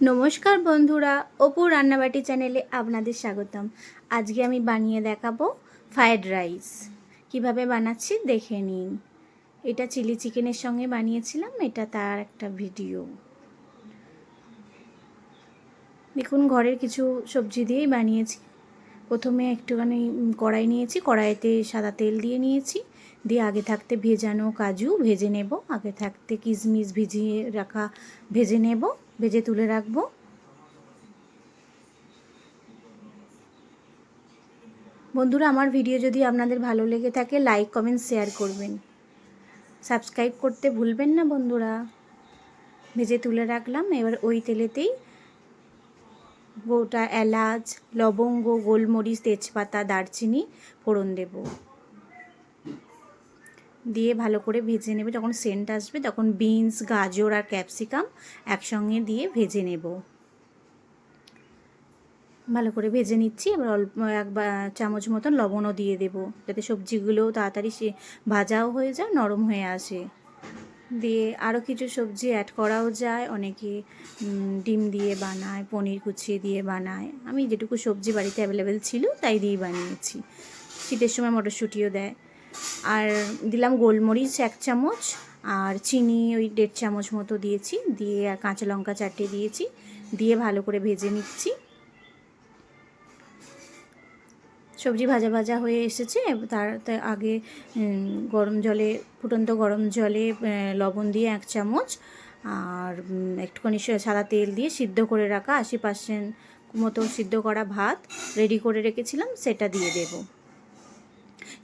নমস্কার বন্ধুরা, অপু রান্নাবাটি চ্যানেলে আপনাদের স্বাগতম। আজকে আমি বানিয়ে দেখাবো ফ্রায়েড রাইস। কিভাবে বানাচ্ছি দেখে নিন। এটা চিলি চিকেনের সঙ্গে বানিয়েছিলাম, এটা তার একটা ভিডিও। দেখুন, ঘরের কিছু সবজি দিয়েই বানিয়েছি। প্রথমে একটুখানি কড়াই নিয়েছি, কড়াইতে সাদা তেল দিয়ে নিয়েছি, দিয়ে আগে থাকতে ভেজানো কাজু ভেজে নেব, আগে থাকতে কিশমিশ ভিজিয়ে রাখা ভেজে নেব, ভেজে তুলে রাখবো। বন্ধুরা, আমার ভিডিও যদি আপনাদের ভালো লেগে থাকে লাইক কমেন্ট শেয়ার করবেন, সাবস্ক্রাইব করতে ভুলবেন না বন্ধুরা। ভেজে তুলে রাখলাম। এবার ওই তেলেতেই গোটা এলাচ, লবঙ্গ, গোলমরিচ, তেজপাতা, দারচিনি ফোড়ন দেব, দিয়ে ভালো করে ভেজে নেব। যখন সেন্ট আসবে তখন বিনস, গাজর আর ক্যাপসিকাম একসঙ্গে দিয়ে ভেজে নেব। ভালো করে ভেজে নিচ্ছি। এবার অল্প এক চামচ মতন লবণও দিয়ে দেব, যাতে সবজিগুলোও তাড়াতাড়ি সে ভাজাও হয়ে যায়, নরম হয়ে আসে। দিয়ে আরও কিছু সবজি অ্যাড করাও যায়, অনেকে ডিম দিয়ে বানায়, পনির কুচিয়ে দিয়ে বানায়। আমি যেটুকু সবজি বাড়িতে অ্যাভেলেবেল ছিল তাই দিয়েই বানিয়েছি। শীতের সময় মটরশুঁটিও দেয়। আর দিলাম গোলমরিচ 1 চামচ, আর চিনি ওই 1.5 চামচ মতো দিয়েছি, দিয়ে আর কাঁচা লঙ্কা 4টে দিয়েছি, দিয়ে ভালো করে ভেজে নিচ্ছি। সবজি ভাজা ভাজা হয়ে এসেছে। তার আগে গরম জলে, ফুটন্ত গরম জলে লবণ দিয়ে 1 চামচ আর একটুখানি সাদা তেল দিয়ে সিদ্ধ করে রাখা 80% মতো সিদ্ধ করা ভাত রেডি করে রেখেছিলাম, সেটা দিয়ে দেব।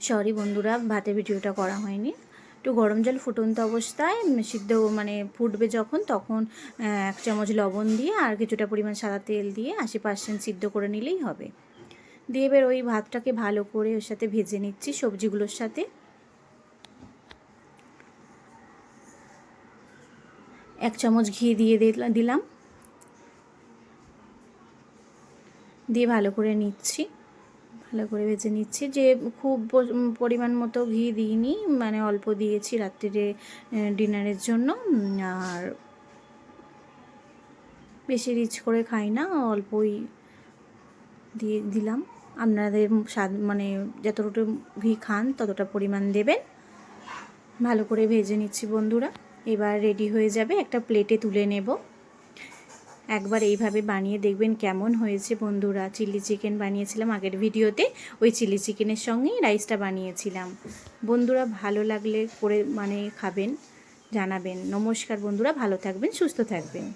সরি বন্ধুরা, ভাতের ভিডিওটা করা হয়নি। একটু গরম জল ফুটন্ত অবস্থায় সিদ্ধ ফুটবে যখন, তখন 1 চামচ লবণ দিয়ে আর কিছুটা পরিমাণ সাদা তেল দিয়ে 80% সিদ্ধ করে নিলেই হবে। দিয়ে এবার ওই ভাতটাকে ভালো করে ওর সাথে ভেজে নিচ্ছি, সবজিগুলোর সাথে। 1 চামচ ঘি দিয়ে দিলাম, দিয়ে ভালো করে নিচ্ছি, ভালো করে ভেজে নিচ্ছি। যে খুব পরিমাণ মতো ঘি দিইনি, অল্প দিয়েছি রাত্রিরে ডিনারের জন্য। আর বেশি রিচ করে খাই না, অল্পই দিয়ে দিলাম। আপনাদের স্বাদ যতটা ঘি খান ততটা পরিমাণ দেবেন। ভালো করে ভেজে নিচ্ছি বন্ধুরা। এবার রেডি হয়ে যাবে, একটা প্লেটে তুলে নেব। একবার এইভাবে বানিয়ে দেখবেন কেমন হয়েছে বন্ধুরা। চিলি চিকেন বানিয়েছিলাম আগের ভিডিওতে, ওই চিলি চিকেনের সঙ্গেই রাইসটা বানিয়েছিলাম। বন্ধুরা, ভালো লাগলে করে খাবেন, জানাবেন। নমস্কার বন্ধুরা, ভালো থাকবেন, সুস্থ থাকবেন।